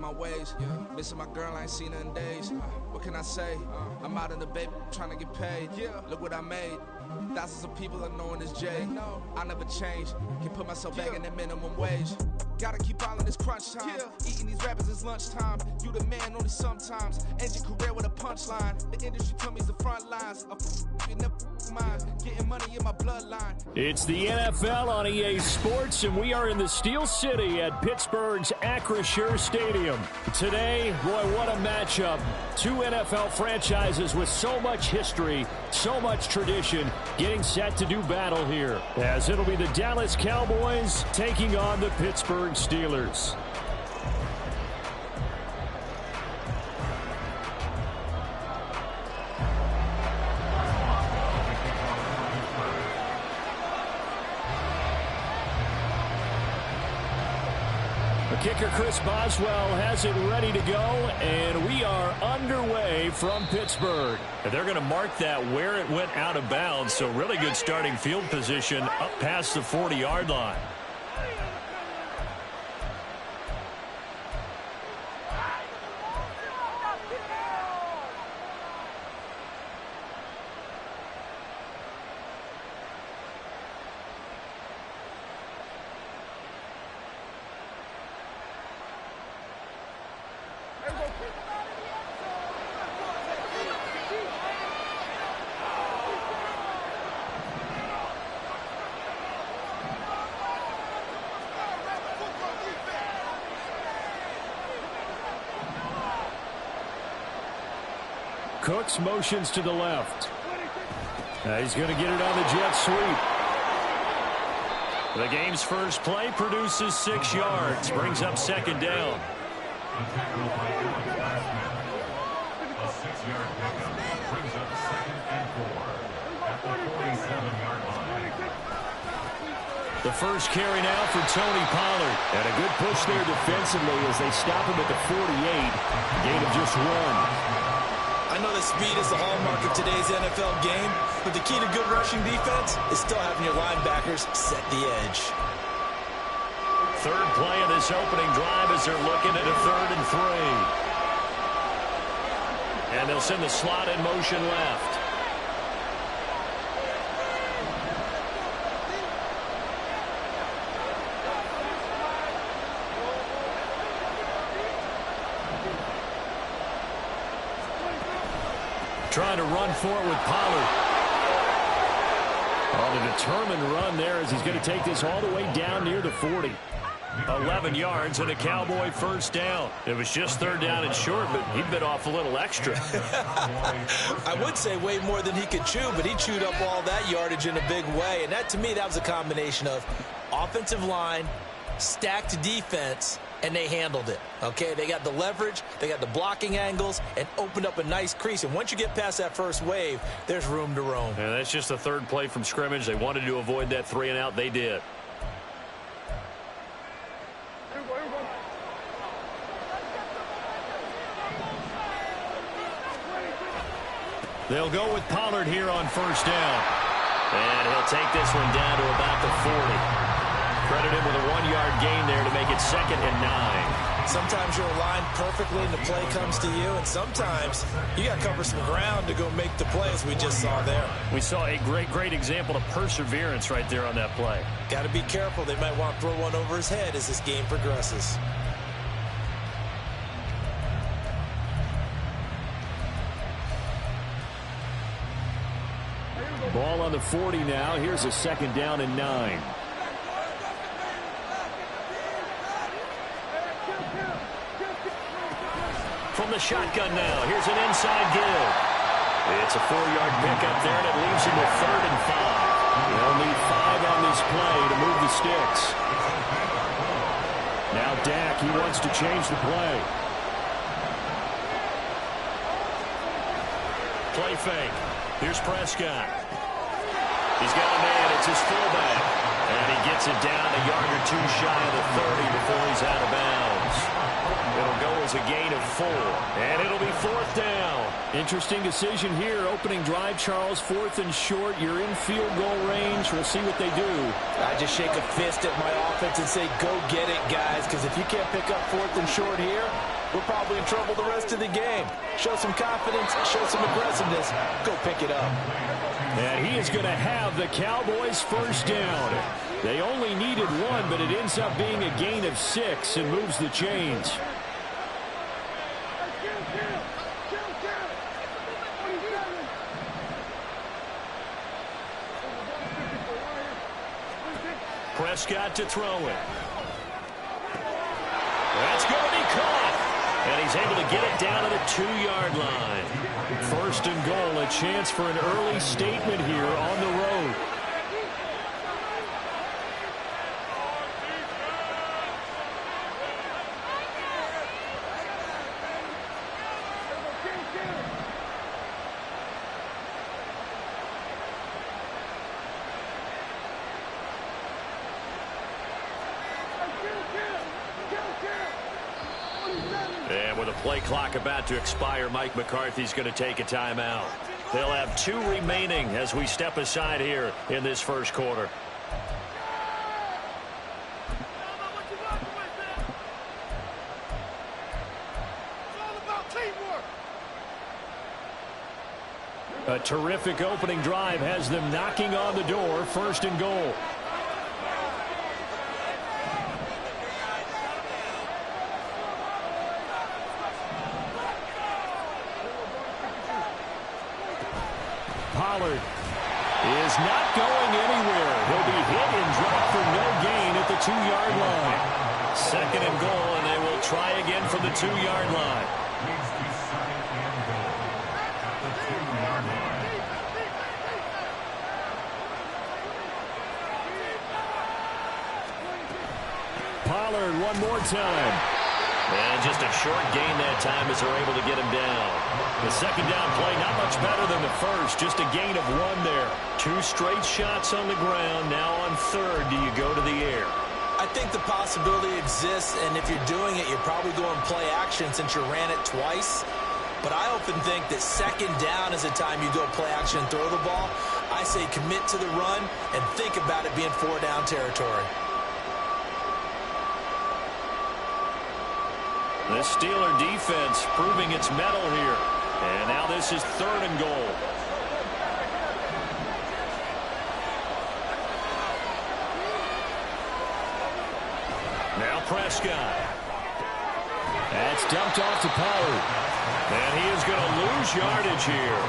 on my ways. Missing my girl, I ain't seen her in days. What can I say? I'm out in the baby trying to get paid. Look what I made. Thousands of people are knowing it's Jay. I never change. Can put myself back in the minimum wage. Gotta keep all in this crunch time. Eating these rappers is lunchtime. You the man only sometimes. End your career with a punchline. The industry told me the front lines. You never mind. Getting money in my bloodline. It's the NFL on EA Sports, and we are in the Steel City at Pittsburgh's Acrisure Stadium. Today, boy, what a matchup. Two NFL franchises with so much history, so much tradition, getting set to do battle here, as it'll be the Dallas Cowboys taking on the Pittsburgh Steelers. Kicker Chris Boswell has it ready to go, and we are underway from Pittsburgh. They're going to mark that where it went out of bounds, so really good starting field position up past the 40-yard line. Cooks motions to the left. He's going to get it on the jet sweep. The game's first play produces 6 yards, brings up second down. A 6-yard pickup brings up 2nd and 4 at the 47-yard line. The first carry now for Tony Pollard. And a good push there defensively as they stop him at the 48. Gain of just 1. I know that speed is the hallmark of today's NFL game, but the key to good rushing defense is still having your linebackers set the edge. Third play of this opening drive as they're looking at a 3rd and 3. And they'll send the slot in motion left. Trying to run for it with Pollard. On a determined run there as he's going to take this all the way down near the 40. 11 yards and a Cowboy first down. It was just 3rd down and short, but he bit off a little extra. I would say way more than he could chew, but he chewed up all that yardage in a big way. And that, to me, that was a combination of offensive line, stacked defense, and they handled it. Okay, they got the leverage, they got the blocking angles, and opened up a nice crease. And once you get past that first wave, there's room to roam. And that's just the 3rd play from scrimmage. They wanted to avoid that 3-and-out. They did. They'll go with Pollard here on first down. And he'll take this one down to about the 40. Credit him with a 1-yard gain there to make it 2nd and 9. Sometimes you're aligned perfectly and the play comes to you, and sometimes you got to cover some ground to go make the play, as we just saw there. We saw a great example of perseverance right there on that play. Got to be careful. They might want to throw one over his head as this game progresses. Ball on the 40 now. Here's a 2nd down and 9. From the shotgun now, here's an inside give. It's a 4-yard pickup there, and it leaves him with 3rd and 5. They'll need 5 on this play to move the sticks. Now Dak, he wants to change the play. Play fake. Here's Prescott. He's got a man. It's his fullback. And he gets it down a yard or 2 shy of the 30 before he's out of bounds. It'll go as a gain of 4, and it'll be 4th down. Interesting decision here. Opening drive, Charles, 4th and short. You're in field goal range. We'll see what they do. I just shake a fist at my offense and say, go get it, guys, because if you can't pick up 4th and short here, we're probably in trouble the rest of the game. Show some confidence, show some aggressiveness, go pick it up. And he is going to have the Cowboys' first down. They only needed 1, but it ends up being a gain of 6 and moves the chains. Prescott to throw it. That's going to be caught. And he's able to get it down to the 2-yard line. 1st and goal, a chance for an early statement here on the road. And with a play clock about to expire, Mike McCarthy's going to take a timeout. They'll have 2 remaining as we step aside here in this first quarter. A terrific opening drive has them knocking on the door. 1st and goal. Pollard is not going anywhere. He'll be hit and dropped for no gain at the 2-yard line. 2nd and goal, and they will try again from the 2-yard line. Needs to 2nd and goal at the 2-yard line. Pollard one more time. And just a short gain that time as they're able to get him down. The 2nd down play, not much better than the first. Just a gain of 1 there. 2 straight shots on the ground. Now on 3rd, do you go to the air? I think the possibility exists, and if you're doing it, you're probably going play action since you ran it twice. But I often think that 2nd down is the time you go play action and throw the ball. I say commit to the run and think about it being 4-down territory. The Steeler defense proving its mettle here. And now this is 3rd and goal. Now Prescott. That's dumped off to Pollard. And he is going to lose yardage here.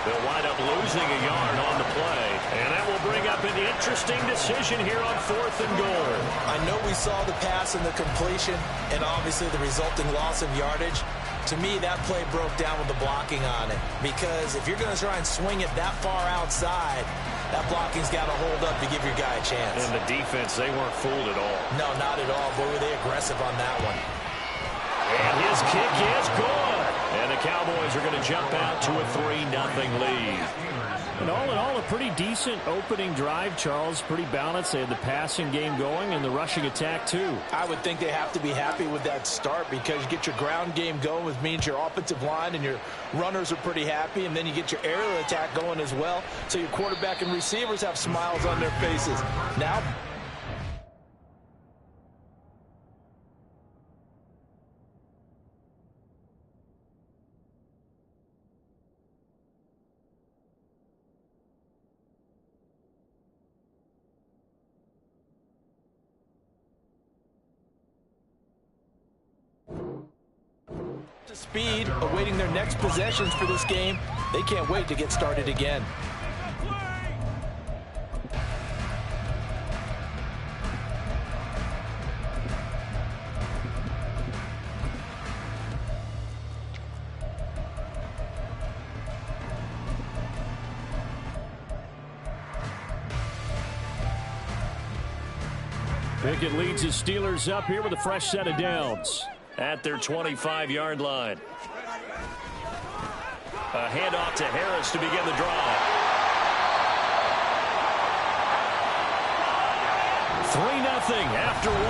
They'll wind up losing a yard on the play. And that will bring up an interesting decision here on 4th and goal. I know we saw the pass and the completion and obviously the resulting loss of yardage. To me, that play broke down with the blocking on it. Because if you're going to try and swing it that far outside, that blocking's got to hold up to give your guy a chance. And the defense, they weren't fooled at all. No, not at all. Boy, were they aggressive on that one. And his kick is good. And the Cowboys are going to jump out to a 3-0 lead. And all in all, a pretty decent opening drive, Charles. Pretty balanced. They had the passing game going and the rushing attack, too. I would think they have to be happy with that start because you get your ground game going, which means your offensive line and your runners are pretty happy, and then you get your aerial attack going as well. So your quarterback and receivers have smiles on their faces. Now, speed, awaiting their next possessions for this game. They can't wait to get started again. Pickett leads his Steelers up here with a fresh set of downs. At their 25-yard line. A handoff to Harris to begin the drive. 3-0 after 1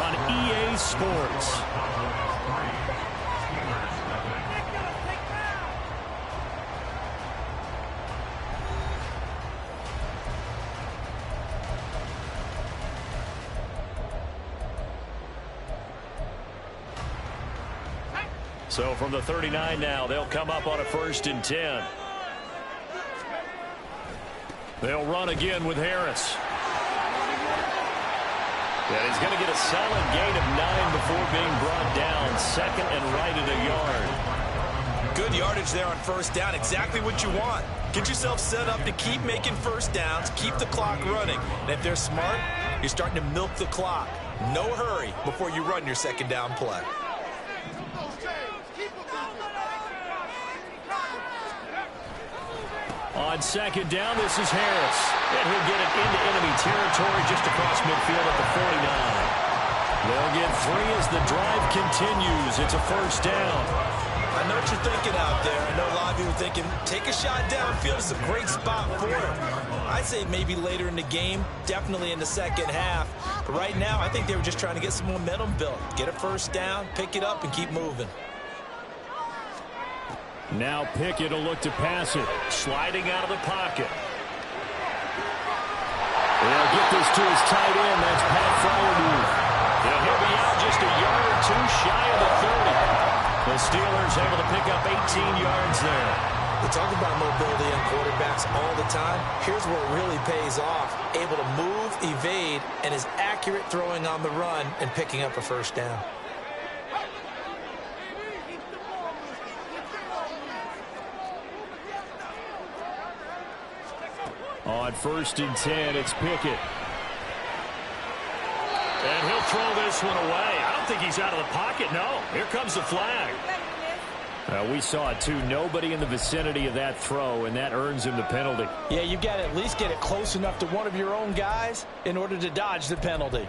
on EA Sports. So from the 39 now, they'll come up on a 1st and 10. They'll run again with Harris. And he's going to get a solid gain of 9 before being brought down. 2nd and right at a yard. Good yardage there on 1st down. Exactly what you want. Get yourself set up to keep making 1st downs, keep the clock running. And if they're smart, you're starting to milk the clock. No hurry before you run your 2nd down play. On 2nd down, this is Harris. And he'll get it into enemy territory just across midfield at the 49. They'll get 3 as the drive continues. It's a 1st down. I know what you're thinking out there. I know a lot of you are thinking, take a shot downfield. It's a great spot for it. I'd say maybe later in the game, definitely in the 2nd half. But right now, I think they were just trying to get some momentum built. Get a 1st down, pick it up, and keep moving. Now Pickett will look to pass it. Sliding out of the pocket. They'll get this to his tight end. That's Pat Freiermuth. He'll be out just a yard or 2 shy of the 30. The Steelers able to pick up 18 yards there. We talk about mobility in quarterbacks all the time. Here's where it really pays off. Able to move, evade, and is accurate throwing on the run and picking up a 1st down. On 1st and 10, it's Pickett. And he'll throw this one away. I don't think he's out of the pocket. No, here comes the flag. We saw it, too. Nobody in the vicinity of that throw, and that earns him the penalty. Yeah, you've got to at least get it close enough to one of your own guys in order to dodge the penalty.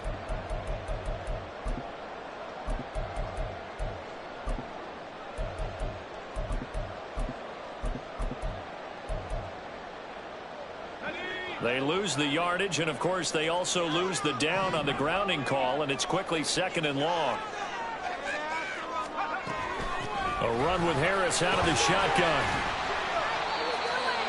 They lose the yardage, and, of course, they also lose the down on the grounding call, and it's quickly 2nd and long. A run with Harris out of the shotgun.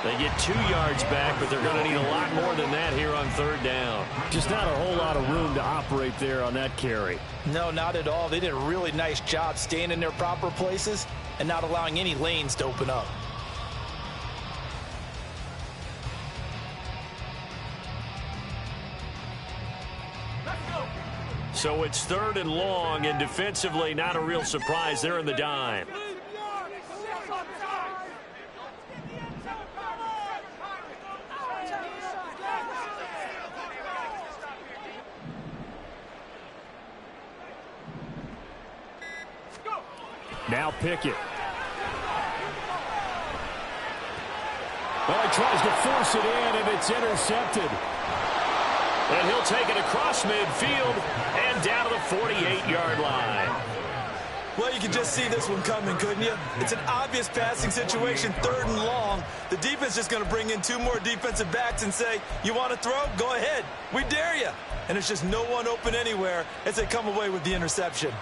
They get 2 yards back, but they're going to need a lot more than that here on 3rd down. Just not a whole lot of room to operate there on that carry. No, not at all. They did a really nice job staying in their proper places and not allowing any lanes to open up. So it's 3rd and long, and defensively not a real surprise. They're in the dime. Now Pickett. Well, he tries to force it in, and it's intercepted. And he'll take it across midfield and down to the 48-yard line. Well, you can just see this one coming, couldn't you? It's an obvious passing situation, 3rd and long. The defense is going to bring in 2 more defensive backs and say, you want to throw? Go ahead. We dare you. And there's just no one open anywhere as they come away with the interception.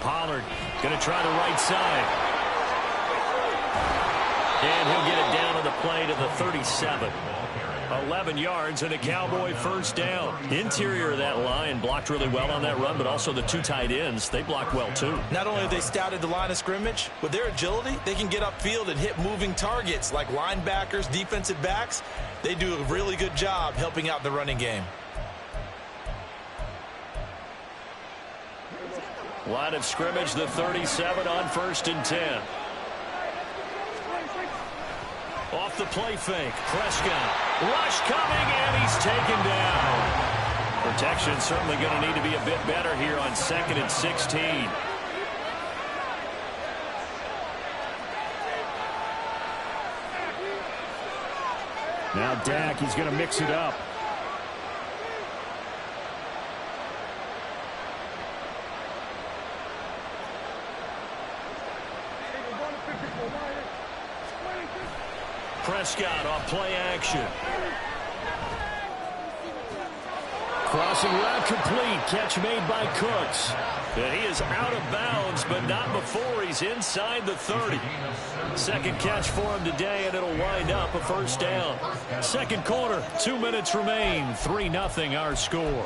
Pollard going to try the right side. And he'll get it down on the play to the 37. 11 yards and a Cowboy 1st down. Interior of that line blocked really well on that run, but also the 2 tight ends, they blocked well too. Not only have they scouted the line of scrimmage, with their agility, they can get upfield and hit moving targets like linebackers, defensive backs. They do a really good job helping out the running game. Line of scrimmage, the 37 on 1st and 10. Off the play fake, Prescott. Rush coming, and he's taken down. Protection certainly going to need to be a bit better here on 2nd and 16. Now Dak, he's going to mix it up. Prescott on play action. Crossing route complete. Catch made by Cooks. And he is out of bounds, but not before he's inside the 30. Second catch for him today, and it'll wind up a first down. Second quarter, 2 minutes remain. 3-0 our score.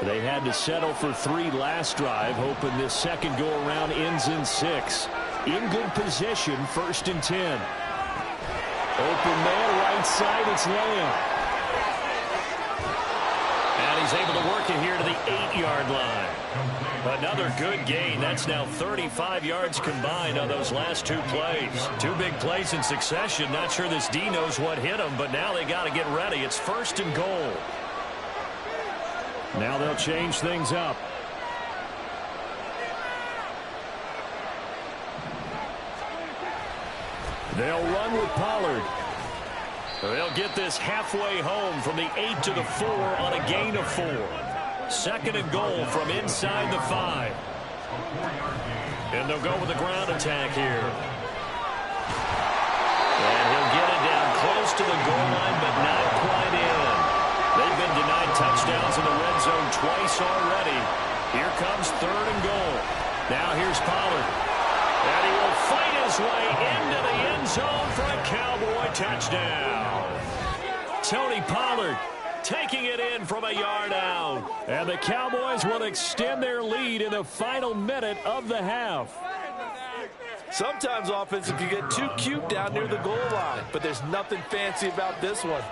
They had to settle for 3 last drive, hoping this second go-around ends in 6. In good position, 1st and 10. Open man, right side, it's Lamb. And he's able to work it here to the 8-yard line. Another good gain. That's now 35 yards combined on those last 2 plays. 2 big plays in succession. Not sure this D knows what hit him, but now they got to get ready. It's 1st and goal. Now they'll change things up. They'll run with Pollard. They'll get this halfway home from the 8 to the 4 on a gain of 4. 2nd and goal from inside the 5. And they'll go with the ground attack here. And he'll get it down close to the goal line, but not quite in. They've been denied touchdowns in the red zone twice already. Here comes 3rd and goal. Now here's Pollard. And he will fight his way into the end zone for a Cowboy touchdown. Tony Pollard taking it in from a yard out. And the Cowboys will extend their lead in the final minute of the half. Sometimes offenses can get too cute down near the goal line, but there's nothing fancy about this one.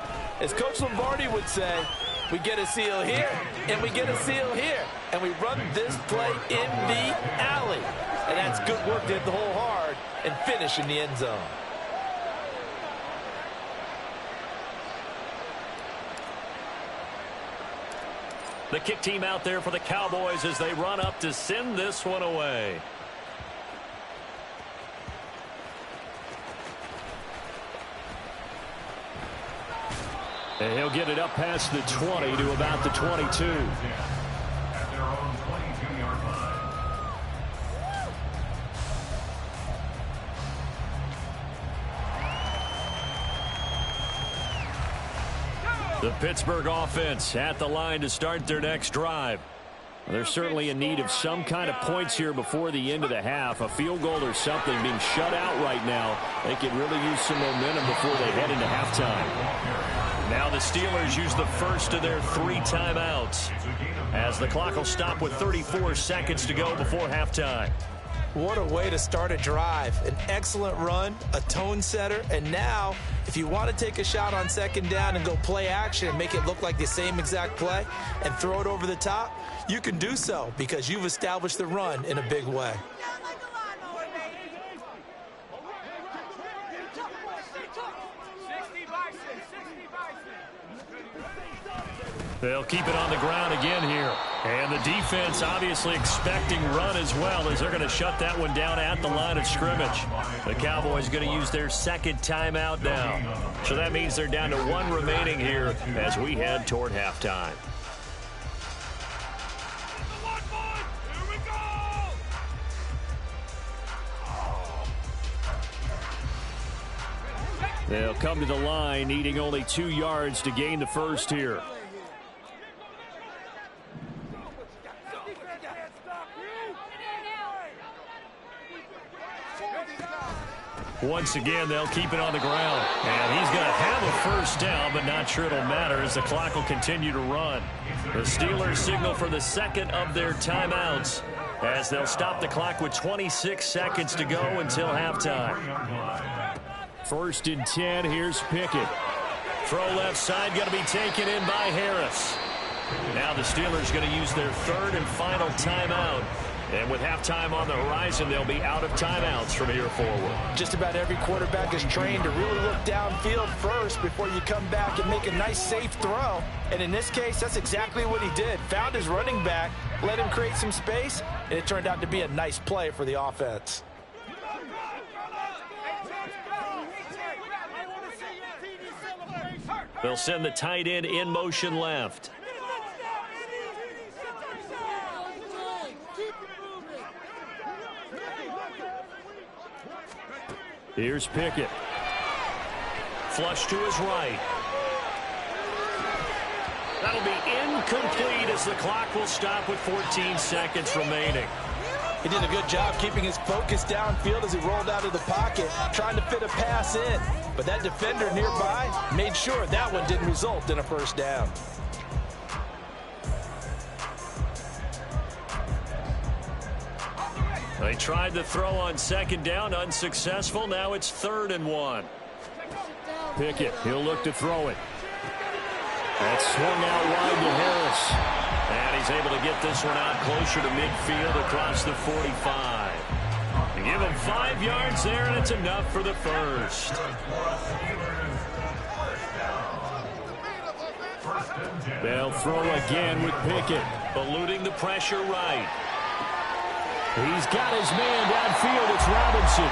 As Coach Lombardi would say, we get a seal here, and we get a seal here, and we run this play in the alley. And that's good work to hit the hole hard and finish in the end zone. The kick team out there for the Cowboys as they run up to send this one away. And he'll get it up past the 20 to about the 22. At their own 22-yard line. The Pittsburgh offense at the line to start their next drive. They're certainly in need of some kind of points here before the end of the half. A field goal or something being shut out right now. They could really use some momentum before they head into halftime. Now the Steelers use the first of their 3 timeouts as the clock will stop with 34 seconds to go before halftime. What a way to start a drive. An excellent run, a tone setter, and now if you want to take a shot on 2nd down and go play action and make it look like the same exact play and throw it over the top, you can do so because you've established the run in a big way. They'll keep it on the ground again here. And the defense obviously expecting run as well as they're going to shut that one down at the line of scrimmage. The Cowboys going to use their 2nd timeout now. So that means they're down to 1 remaining here as we head toward halftime. They'll come to the line needing only 2 yards to gain the first here. Once again, they'll keep it on the ground. And he's going to have a first down, but not sure it'll matter as the clock will continue to run. The Steelers signal for the 2nd of their timeouts as they'll stop the clock with 26 seconds to go until halftime. 1st and 10, here's Pickett. Throw left side, going to be taken in by Harris. Now the Steelers going to use their 3rd and final timeout. And with halftime on the horizon, they'll be out of timeouts from here forward. Just about every quarterback is trained to really look downfield first before you come back and make a nice, safe throw. And in this case, that's exactly what he did. Found his running back, let him create some space, and it turned out to be a nice play for the offense. They'll send the tight end in motion left. Here's Pickett. Flush to his right. That'll be incomplete as the clock will stop with 14 seconds remaining. He did a good job keeping his focus downfield as he rolled out of the pocket, trying to fit a pass in. But that defender nearby made sure that one didn't result in a first down. They tried to throw on second down, unsuccessful. Now it's 3rd and 1. Pickett, he'll look to throw it. That's swung out wide to Harris. And he's able to get this one out closer to midfield across the 45. They give him 5 yards there, and it's enough for the first. They'll throw again with Pickett. Eluding the pressure right. He's got his man downfield. It's Robinson.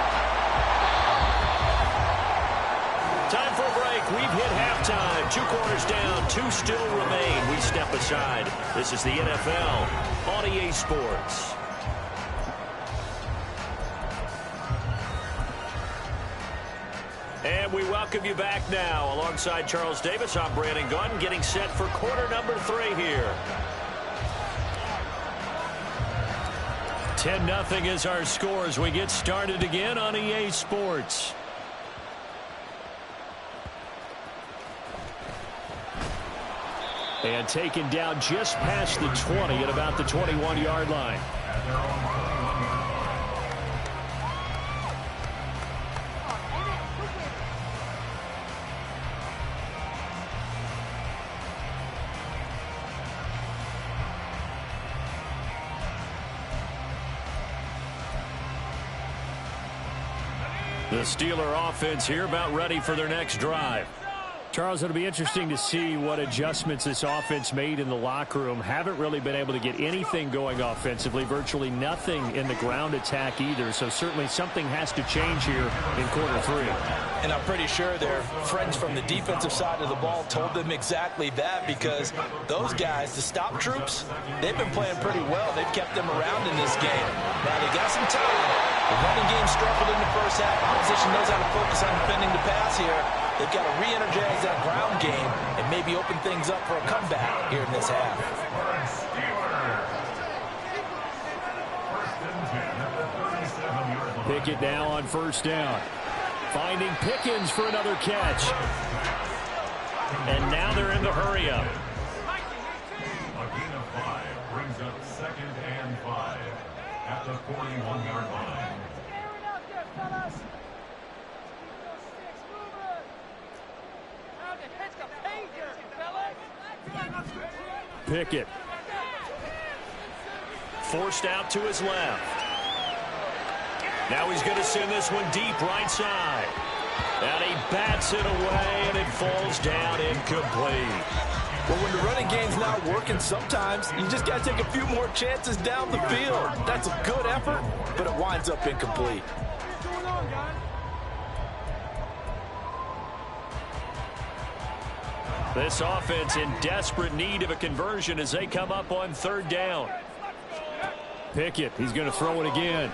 Time for a break. We've hit halftime. 2 quarters down. 2 still remain. We step aside. This is the NFL on EA Sports. And we welcome you back now. Alongside Charles Davis, I'm Brandon Gaudin, getting set for quarter number 3 here. 10-0 is our score as we get started again on EA Sports. And taken down just past the 20 at about the 21-yard line. The Steeler offense here about ready for their next drive. Charles, it'll be interesting to see what adjustments this offense made in the locker room. Haven't really been able to get anything going offensively, virtually nothing in the ground attack either. So certainly something has to change here in quarter 3. And I'm pretty sure their friends from the defensive side of the ball told them exactly that, because those guys, the stop troops, they've been playing pretty well. They've kept them around in this game. Now they got some time. The running game struggled in the first half. Opposition knows how to focus on defending the pass here. They've got to re-energize that ground game and maybe open things up for a comeback here in this half. Pickett now on first down. Finding Pickens for another catch. And now they're in the hurry-up. A gain of 5 brings up 2nd and 5 at the 41-yard line. Pickett. Forced out to his left. Now he's going to send this one deep right side. And he bats it away, and it falls down incomplete. Well, when the running game's not working, sometimes you just got to take a few more chances down the field. That's a good effort, but it winds up incomplete. This offense in desperate need of a conversion as they come up on 3rd down. Pickett, he's going to throw it again.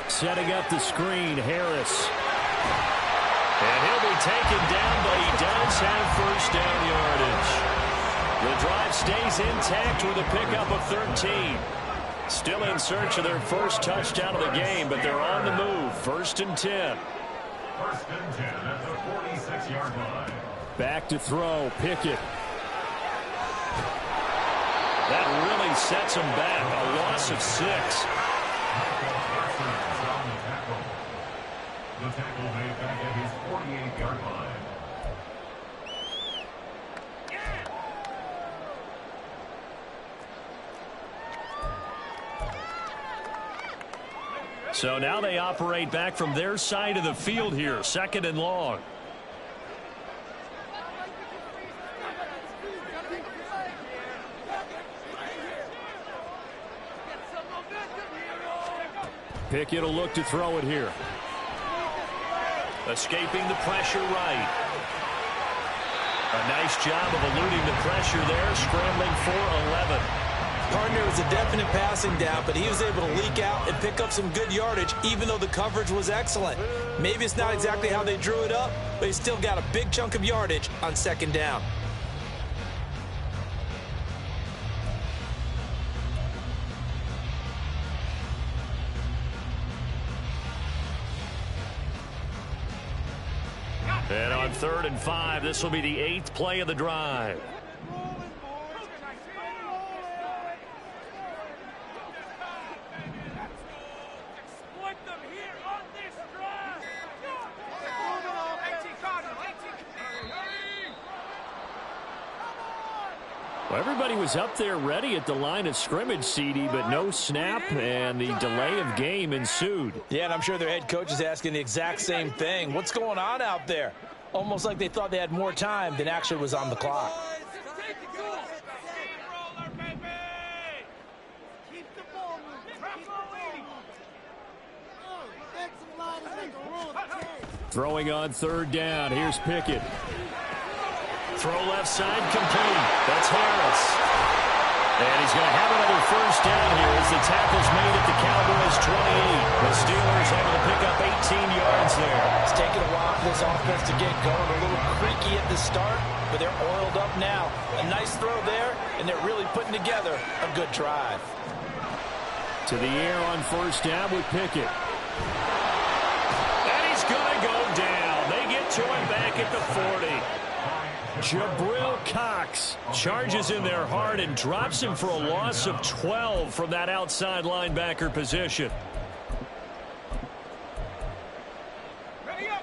Setting up the screen, Harris. And he'll be taken down, but he does have first down yardage. The drive stays intact with a pickup of 13. Still in search of their first touchdown of the game, but they're on the move. 1st and 10. 1st and 10 at the 46-yard line. Back to throw, Pickett. That really sets him back. A loss of 6. The tackle made back at his 48-yard line. So now they operate back from their side of the field here. 2nd and long. Pickett will look to throw it here. Escaping the pressure right. A nice job of eluding the pressure there, scrambling for 11. Partner was a definite passing down, but he was able to leak out and pick up some good yardage, even though the coverage was excellent. Maybe it's not exactly how they drew it up, but he still got a big chunk of yardage on second down. And on 3rd and 5, this will be the 8th play of the drive. Well, everybody was up there ready at the line of scrimmage, CD, but no snap, and the delay of game ensued. Yeah, and I'm sure their head coach is asking the exact same thing. What's going on out there? Almost like they thought they had more time than actually was on the clock. Throwing on 3rd down. Here's Pickett. Throw left side complete. That's Harris. And he's going to have another first down here as the tackle's made at the Cowboys' 28. The Steelers able to pick up 18 yards there. It's taken a while for this offense to get going. A little creaky at the start, but they're oiled up now. A nice throw there, and they're really putting together a good drive. To the air on 1st down with Pickett. And he's going to go down. They get to him back at the 40. Jabril Cox charges in there hard and drops him for a loss of 12 from that outside linebacker position.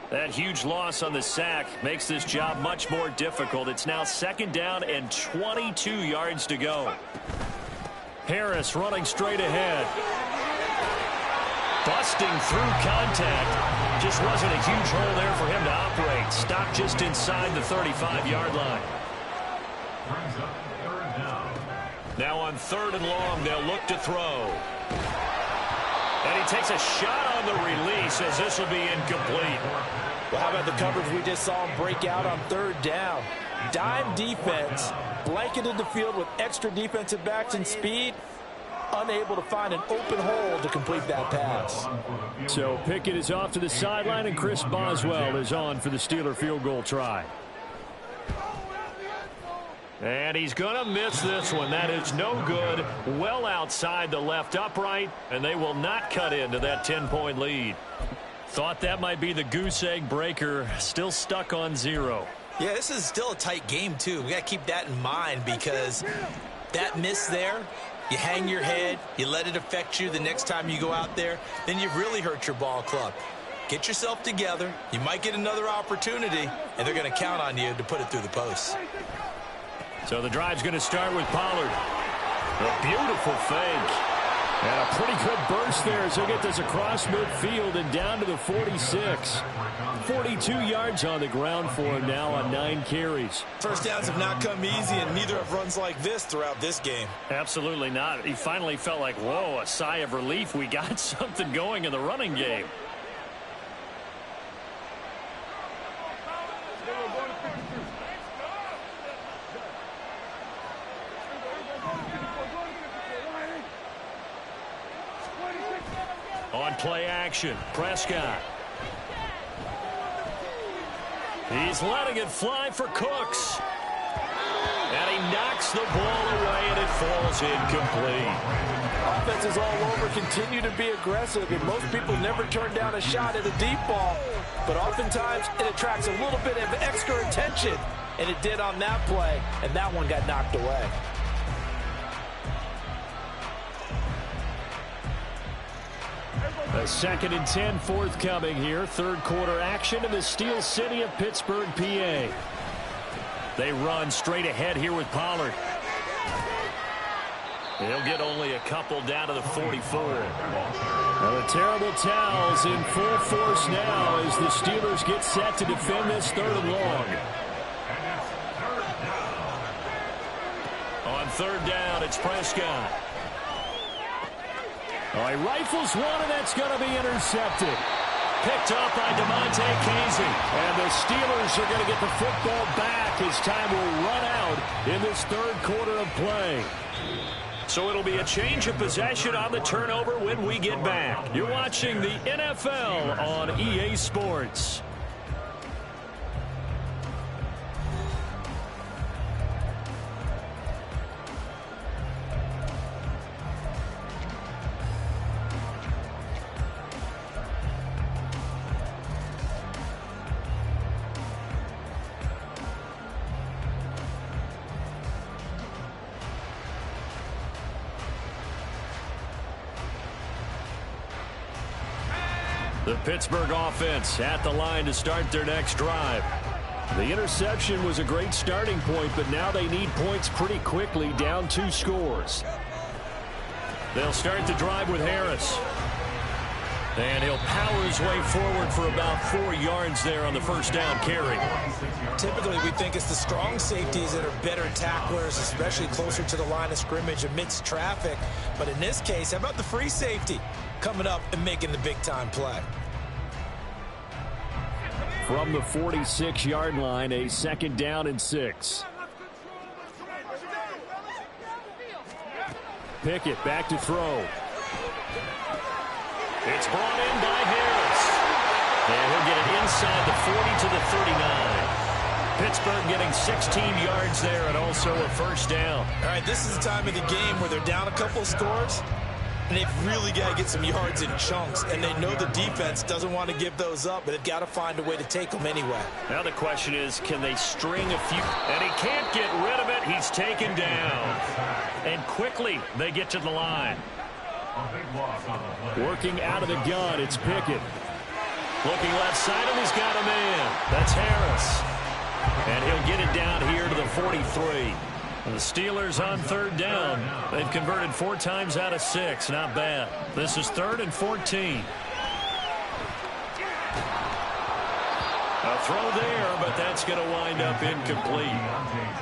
That huge loss on the sack makes this job much more difficult. It's now 2nd down and 22 yards to go. Harris running straight ahead. Busting through contact. Just wasn't a huge hole there for him to operate. Stopped just inside the 35-yard line. Now on 3rd and long, they'll look to throw. And he takes a shot on the release as this will be incomplete. Well, how about the coverage we just saw him break out on 3rd down? Dime defense, blanketed the field with extra defensive backs and speed. Unable to find an open hole to complete that pass. So Pickett is off to the sideline, and Chris Boswell is on for the Steeler field goal try. And he's going to miss this one. That is no good. Well outside the left upright, and they will not cut into that 10-point lead. Thought that might be the goose egg breaker. Still stuck on 0. Yeah, this is still a tight game, too. We got to keep that in mind because that miss there, you hang your head, you let it affect you the next time you go out there, then you've really hurt your ball club. Get yourself together. You might get another opportunity, and they're going to count on you to put it through the posts. So the drive's going to start with Pollard. A beautiful fake. And a pretty good burst there as he'll get this across midfield and down to the 46. 42 yards on the ground for him now on 9 carries. First downs have not come easy, and neither have runs like this throughout this game. Absolutely not. He finally felt like, whoa, a sigh of relief. We got something going in the running game. On play action, Prescott. He's letting it fly for Cooks. And he knocks the ball away, and it falls incomplete. Offenses all over continue to be aggressive, and most people never turn down a shot at a deep ball. But oftentimes, it attracts a little bit of extra attention, and it did on that play, and that one got knocked away. A 2nd and 10 forthcoming here. 3rd quarter action in the Steel City of Pittsburgh, PA. They run straight ahead here with Pollard. He'll get only a couple down to the 44. Now the terrible towels in full force now as the Steelers get set to defend this 3rd and long. On 3rd down, it's Prescott. Oh, he rifles one, and that's going to be intercepted. Picked up by DeMonte Casey. And the Steelers are going to get the football back as time will run out in this third quarter of play. So it'll be a change of possession on the turnover when we get back. You're watching the NFL on EA Sports. The Pittsburgh offense at the line to start their next drive. The interception was a great starting point, but now they need points pretty quickly, down 2 scores. They'll start the drive with Harris. And he'll power his way forward for about 4 yards there on the first down carry. Typically, we think it's the strong safeties that are better tacklers, especially closer to the line of scrimmage amidst traffic. But in this case, how about the free safety coming up and making the big-time play? From the 46-yard line, a 2nd down and 6. Pickett back to throw. It's brought in by Harris. And he'll get it inside the 40 to the 39. Pittsburgh getting 16 yards there and also a first down. All right, this is the time of the game where they're down a couple of scores, and they've really got to get some yards in chunks, and they know the defense doesn't want to give those up, but they've got to find a way to take them anyway. Now the question is, can they string a few? And he can't get rid of it. He's taken down. And quickly they get to the line. Working out of the gun, it's Pickett. Looking left side, and he's got a man. That's Harris. And he'll get it down here to the 43. The Steelers on 3rd down. They've converted 4 times out of 6. Not bad. This is 3rd and 14. A throw there, but that's going to wind up incomplete.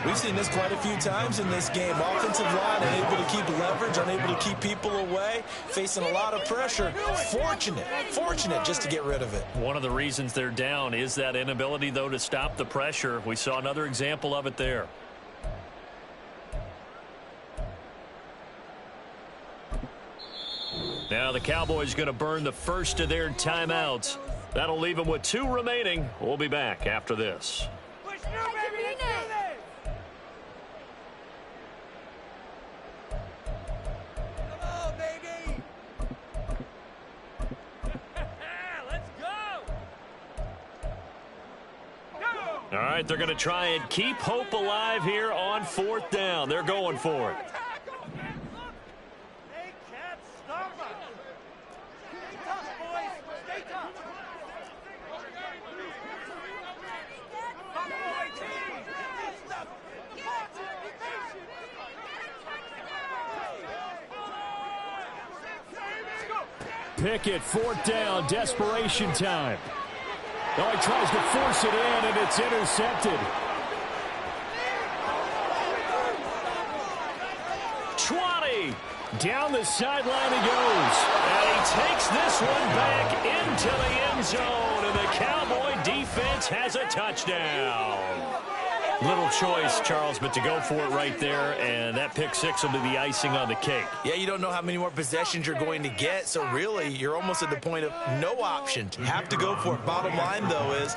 We've seen this quite a few times in this game. Offensive line unable to keep leverage, unable to keep people away, facing a lot of pressure. Fortunate just to get rid of it. One of the reasons they're down is that inability, though, to stop the pressure. We saw another example of it there. Now the Cowboys going to burn the first of their timeouts. That'll leave them with 2 remaining. We'll be back after this. All right, they're going to try and keep hope alive here on 4th down. They're going for it. Pickett, 4th down, desperation time. Oh, he tries to force it in, and it's intercepted. 20. Down the sideline he goes. And he takes this one back into the end zone, and the Cowboy defense has a touchdown. Little choice, Charles, but to go for it right there, and that pick 6 will be the icing on the cake. Yeah, you don't know how many more possessions you're going to get, so really you're almost at the point of no option. Have to go for it. Bottom line, though, is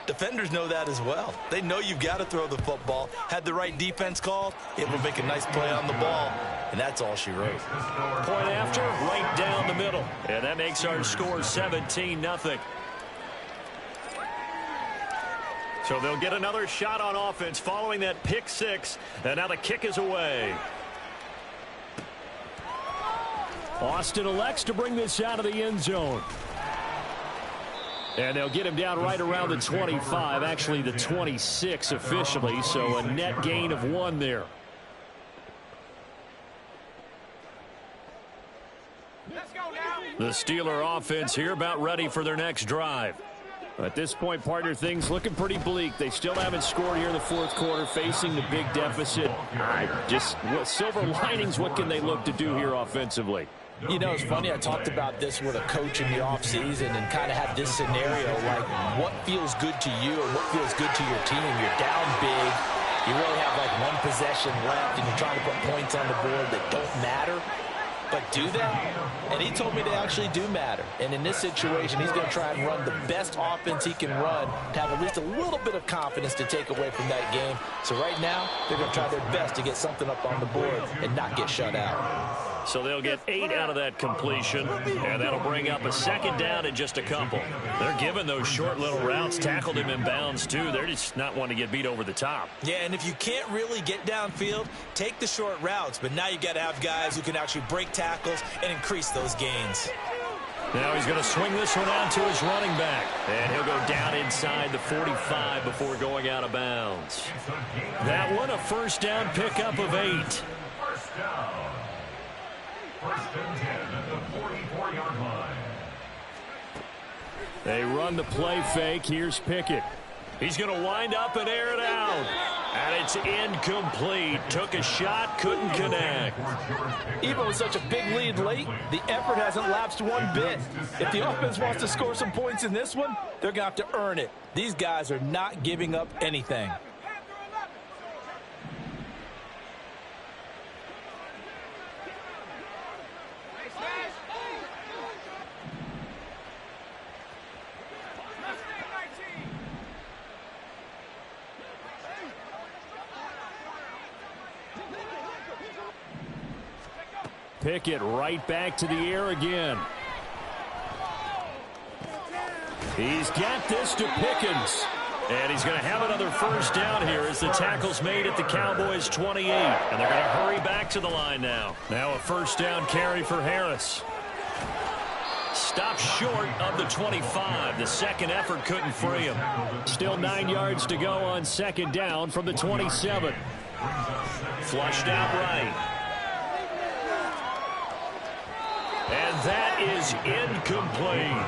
defenders know that as well. They know you've got to throw the football. Had the right defense called, it will make a nice play on the ball, and that's all she wrote. Point after, right down the middle, and that makes our score 17-0. So they'll get another shot on offense following that pick 6. And now the kick is away. Austin elects to bring this out of the end zone. And they'll get him down right around the 25. Actually, the 26 officially. So a net gain of 1 there. The Steeler offense here about ready for their next drive. At this point, partner, things looking pretty bleak. They still haven't scored here in the 4th quarter, facing the big deficit. Silver linings, what can they look to do here offensively? You know, it's funny, I talked about this with a coach in the offseason and kind of had this scenario, like what feels good to you or what feels good to your team. You're down big, you really have like one possession left, and you're trying to put points on the board that don't matter. But do they? And he told me they actually do matter. And in this situation, he's going to try and run the best offense he can run to have at least a little bit of confidence to take away from that game. So right now, they're going to try their best to get something up on the board and not get shut out. So they'll get 8 out of that completion, and that'll bring up a second down in just a couple. They're giving those short little routes, tackled him in bounds too. They're just not wanting to get beat over the top. Yeah, and if you can't really get downfield, take the short routes. But now you got to have guys who can actually break tackles and increase those gains. Now he's going to swing this one out to his running back. And he'll go down inside the 45 before going out of bounds. That one, a first down pickup of 8. First down. First and 10 at the 44-yard line. They run the play fake. Here's Pickett. He's going to wind up and air it out. And it's incomplete. Took a shot, couldn't connect. Even with such a big lead late, the effort hasn't lapsed one bit. If the offense wants to score some points in this one, they're going to have to earn it. These guys are not giving up anything. Pickett right back to the air again. He's got this to Pickens. And he's going to have another first down here as the tackle's made at the Cowboys' 28. And they're going to hurry back to the line now. Now a first down carry for Harris. Stopped short of the 25. The second effort couldn't free him. Still 9 yards to go on second down from the 27. Flushed out right. And that is incomplete.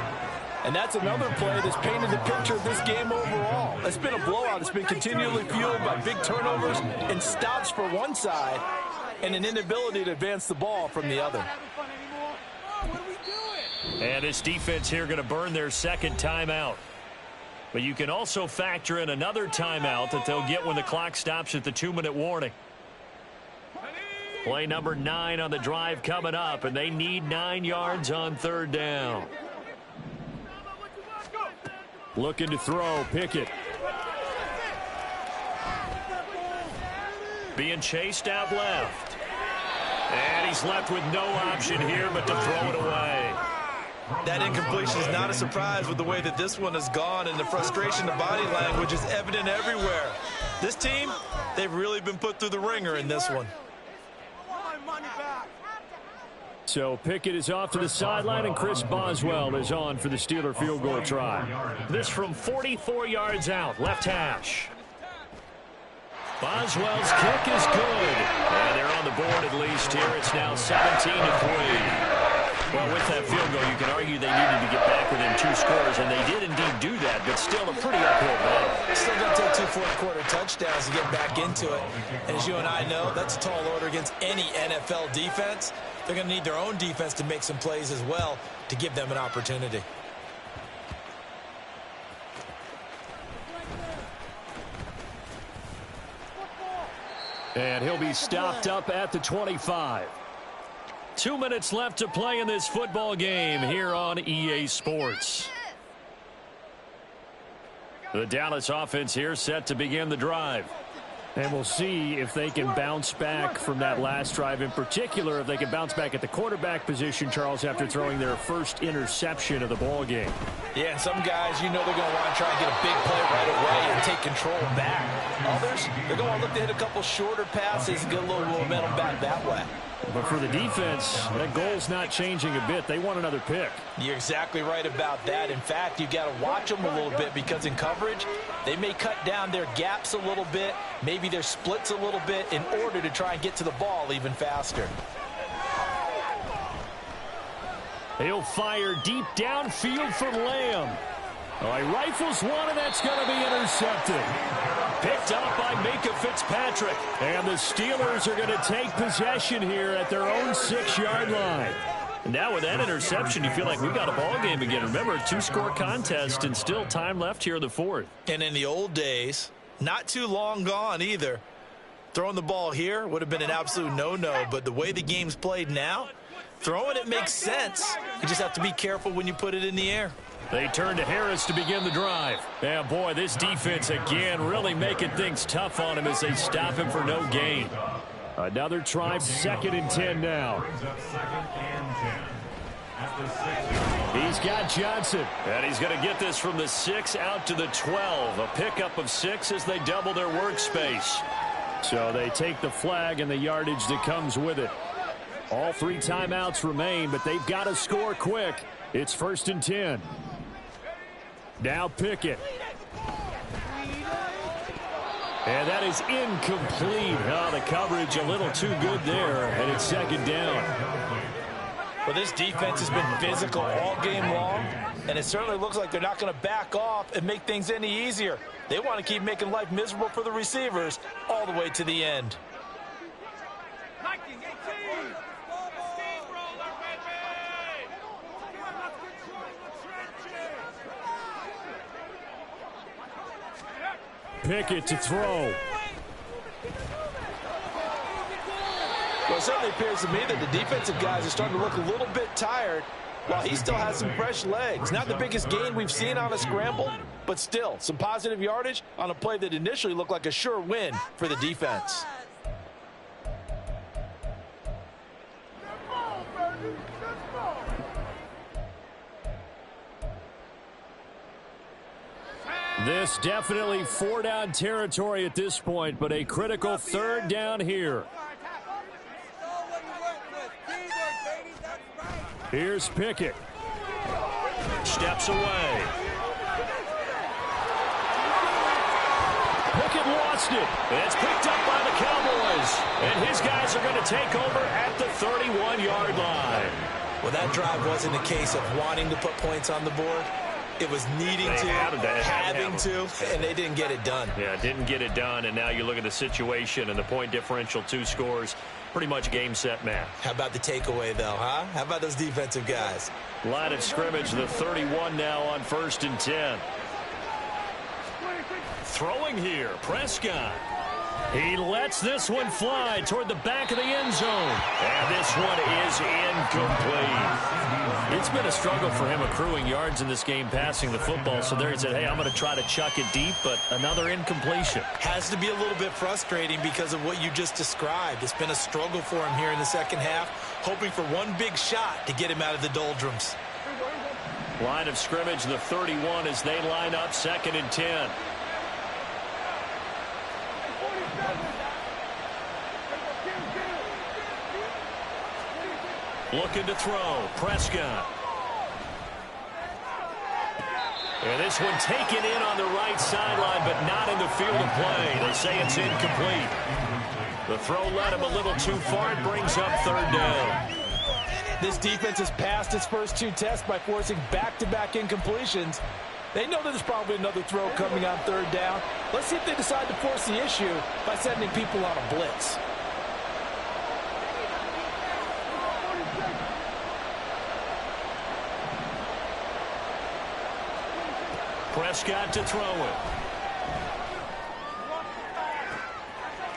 And that's another play that's painted the picture of this game overall. It's been a blowout. It's been continually fueled by big turnovers and stops for one side and an inability to advance the ball from the other. And this defense here going to burn their second timeout. But you can also factor in another timeout that they'll get when the clock stops at the 2-minute warning. Play number 9 on the drive coming up, and they need 9 yards on third down. Looking to throw, Pickett. Being chased out left. And he's left with no option here but to throw it away. That incompletion is not a surprise with the way that this one has gone, and the frustration, the body language is evident everywhere. This team, they've really been put through the ringer in this one. So Pickett is off to the sideline, and Chris Boswell is on for the Steeler field goal try. This from 44 yards out, left hash. Boswell's kick is good. And they're on the board at least here. It's now 17-3. Well, with that field goal, you can argue they needed to get back within 2 scores, and they did indeed do that, but still a pretty uphill battle. Still going to take 2 fourth-quarter touchdowns to get back into it. And as you and I know, that's a tall order against any NFL defense. They're going to need their own defense to make some plays as well to give them an opportunity. And he'll be stopped up at the 25. 2 minutes left to play in this football game here on EA Sports. The Dallas offense here set to begin the drive. And we'll see if they can bounce back from that last drive, in particular if they can bounce back at the quarterback position, Charles, after throwing their first interception of the ball game. Yeah, and some guys, you know they're going to want to try and get a big play right away and take control back. Others, they're going to look to hit a couple shorter passes and get a little momentum back that way. But for the defense, that goal's not changing a bit. They want another pick. You're exactly right about that. In fact, you've got to watch them a little bit because in coverage, they may cut down their gaps a little bit, maybe their splits a little bit in order to try and get to the ball even faster. He'll fire deep downfield for Lamb. Oh, he rifles one, and that's going to be intercepted. Picked up by Minkah Fitzpatrick. And the Steelers are going to take possession here at their own 6-yard line. And now with that interception, you feel like we got a ball game again. Remember, a 2-score contest and still time left here in the fourth. And in the old days, not too long gone either, throwing the ball here would have been an absolute no-no. But the way the game's played now, throwing it makes sense. You just have to be careful when you put it in the air. They turn to Harris to begin the drive. Yeah, boy, this defense again really making things tough on him as they stop him for no gain. Another try, 2nd and 10 now. He's got Johnson. And he's going to get this from the 6 out to the 12. A pickup of 6 as they double their workspace. So they take the flag and the yardage that comes with it. All 3 timeouts remain, but they've got to score quick. It's 1st and 10. Now Pickett. And that is incomplete. Oh, the coverage a little too good there, and it's 2nd down. Well, this defense has been physical all game long, and it certainly looks like they're not going to back off and make things any easier. They want to keep making life miserable for the receivers all the way to the end. Pickett to throw. Well, it certainly appears to me that the defensive guys are starting to look a little bit tired while he still has some fresh legs. Not the biggest gain we've seen on a scramble, but still some positive yardage on a play that initially looked like a sure win for the defense. This definitely 4-down territory at this point, but a critical 3rd down here. Here's Pickett. Steps away. Pickett lost it. It's picked up by the Cowboys. And his guys are going to take over at the 31-yard line. Well, that drive wasn't a case of wanting to put points on the board. It was needing to, having to, and they didn't get it done. Yeah, didn't get it done, and now you look at the situation and the point differential, 2 scores, pretty much game, set, match. How about the takeaway, though, huh? How about those defensive guys? Line of scrimmage, the 31 now on 1st and 10. Throwing here, Prescott. He lets this one fly toward the back of the end zone. And this one is incomplete. It's been a struggle for him accruing yards in this game passing the football. So there he said, hey, I'm going to try to chuck it deep, but another incompletion. Has to be a little bit frustrating because of what you just described. It's been a struggle for him here in the second half, hoping for one big shot to get him out of the doldrums. Line of scrimmage, the 31 as they line up 2nd and 10. Looking to throw, Prescott. And this one taken in on the right sideline, but not in the field of play. They say it's incomplete. The throw led him a little too far. It brings up 3rd down. This defense has passed its first 2 tests by forcing back-to-back incompletions. They know that there's probably another throw coming on 3rd down. Let's see if they decide to force the issue by sending people on a blitz. Prescott to throw it.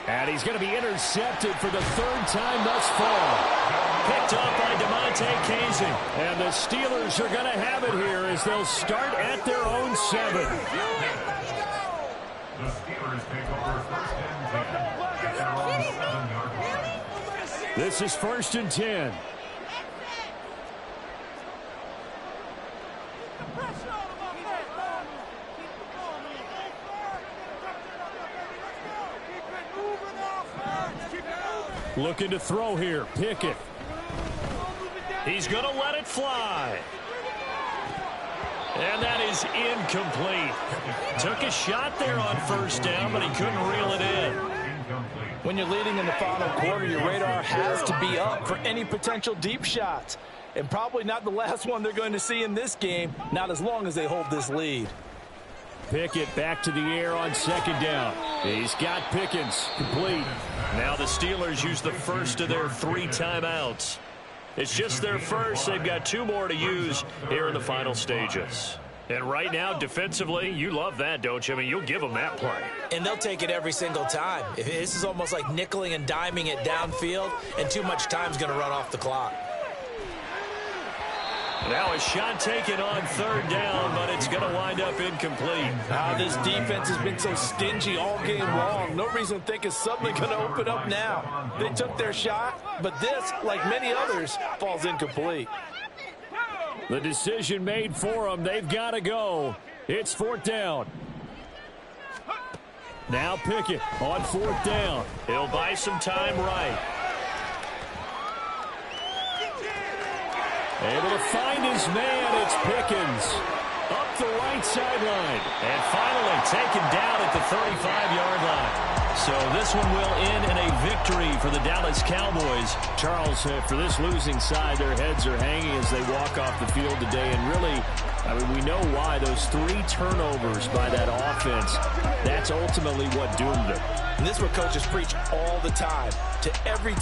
And he's going to be intercepted for the 3rd time thus far. Picked up by DeMonte Casey. And the Steelers are going to have it here as they'll start at their own 7. The Steelers take over 1st and 10 at their own 7-yard line. This is 1st and 10. Looking to throw here, Pickett. He's going to let it fly. And that is incomplete. Took a shot there on 1st down, but he couldn't reel it in. When you're leading in the final quarter, your radar has to be up for any potential deep shots. And probably not the last one they're going to see in this game, not as long as they hold this lead. Pickett back to the air on 2nd down. He's got Pickens complete. Now the Steelers use the first of their 3 timeouts. It's just their first. They've got 2 more to use here in the final stages. And right now, defensively, you love that, don't you? I mean, you'll give them that play. And they'll take it every single time. This is almost like nickeling and diming it downfield, and too much time's going to run off the clock. Now a shot taken on 3rd down, but it's going to wind up incomplete. This defense has been so stingy all game long. No reason to think it's suddenly going to open up now. They took their shot, but this, like many others, falls incomplete. The decision made for them. They've got to go. It's 4th down. Now Pickett on 4th down. He'll buy some time right. Able to find his man. It's Pickens. Up the right sideline. And finally taken down at the 35-yard line. So this one will end in a victory for the Dallas Cowboys. Charles, for this losing side, their heads are hanging as they walk off the field today. And really, I mean, we know why. Those 3 turnovers by that offense, that's ultimately what doomed them. And this is what coaches preach all the time to every